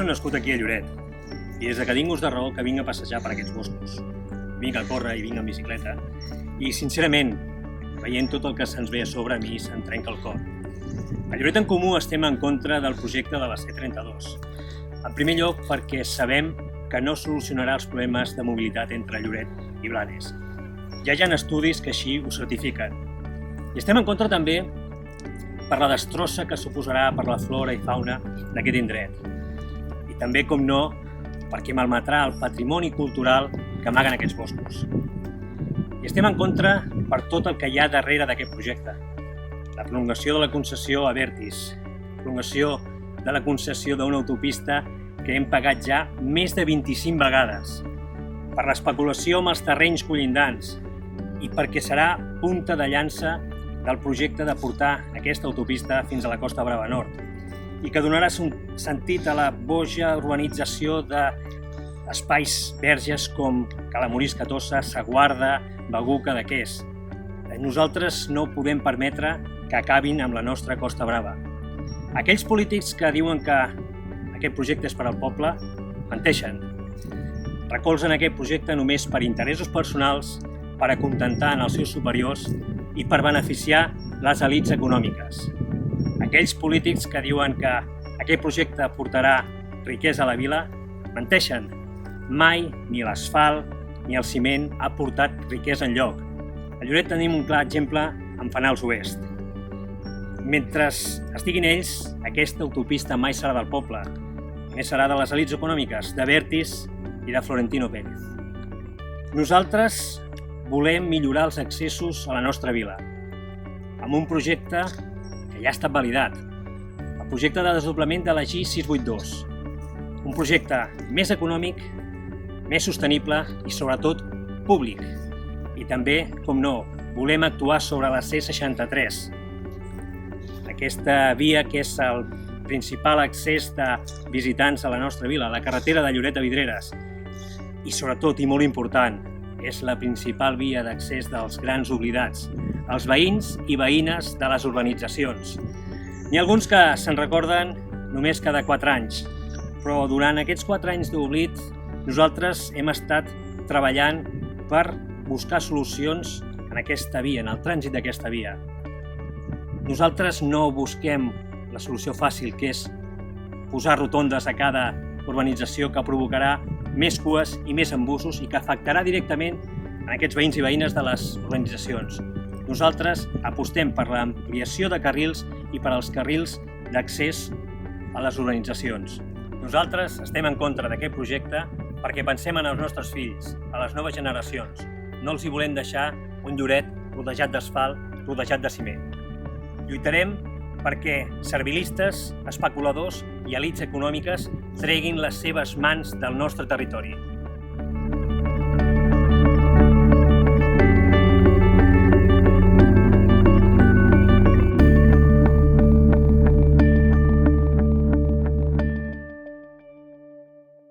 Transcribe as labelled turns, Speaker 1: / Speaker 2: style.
Speaker 1: nascut aquí a Lloret i des que tinc ús de raó que vinc a passejar per aquests boscos. Vinc a córrer i vinc en bicicleta i, sincerament, veient tot el que se'ns ve a sobre, a mi se'm trenca el cor. A Lloret en Comú estem en contra del projecte de la C32. En primer lloc, perquè sabem que no solucionarà els problemes de mobilitat entre Lloret i Blanes. Ja hi ha estudis que així ho certifiquen. I estem en contra també per la destrossa que suposarà per la flora i fauna d'aquest indret. I també, com no, perquè malmetrà el patrimoni cultural que amaguen aquests boscos. I estem en contra per tot el que hi ha darrere d'aquest projecte. La prolongació de la concessió a Abertis, prolongació de la concessió d'una autopista que hem pagat ja més de 25 vegades, per l'especulació amb els terrenys collindants i perquè serà punta de llança del projecte de portar aquesta autopista fins a la Costa Brava Nord i que donarà sentit a la boja urbanització d'espais verges com Calamorís, Catossa, Saguarda, Begur, Cadaqués. Nosaltres no podem permetre que acabin amb la nostra Costa Brava. Aquells polítics que diuen que aquest projecte és per al poble, menteixen. Recolzen aquest projecte només per interessos personals, per acontentar en els seus superiors i per beneficiar les elits econòmiques. Aquells polítics que diuen que aquest projecte portarà riquesa a la vila, menteixen. Mai ni l'asfalt ni el ciment ha portat riquesa enlloc. A Lloret tenim un clar exemple amb Fanals Oest. Mentre estiguin ells, aquesta autopista mai serà del poble, només serà de les elits econòmiques, d'Abertis i de Florentino Pérez. Nosaltres volem millorar els accessos a la nostra vila, amb un projecte que ja ha estat validat, el projecte de desdoblament de la G682, un projecte més econòmic, més sostenible i, sobretot, públic. I també, com no, volem actuar sobre la C63, aquesta via que és el principal accés de visitants a la nostra vila, la carretera de Lloret a Vidreres. I, sobretot, i molt important, és la principal via d'accés dels grans oblidats, els veïns i veïnes de les urbanitzacions. N'hi ha alguns que se'n recorden només cada 4 anys, però durant aquests 4 anys d'oblit nosaltres hem estat treballant per buscar solucions en aquesta via, en el trànsit d'aquesta via. Nosaltres no busquem la solució fàcil, que és posar rotondes a cada urbanització que provocarà més cues i més embussos i que afectarà directament a aquests veïns i veïnes de les urbanitzacions. Nosaltres apostem per l'ampliació de carrils i per als carrils d'accés a les urbanitzacions. Nosaltres estem en contra d'aquest projecte perquè pensem en els nostres fills, a les noves generacions. No els hi volem deixar un Lloret rodejat d'asfalt, rodejat de ciment. Lluitarem perquè servilistes, especuladors i elits econòmiques treguin les seves mans del nostre territori.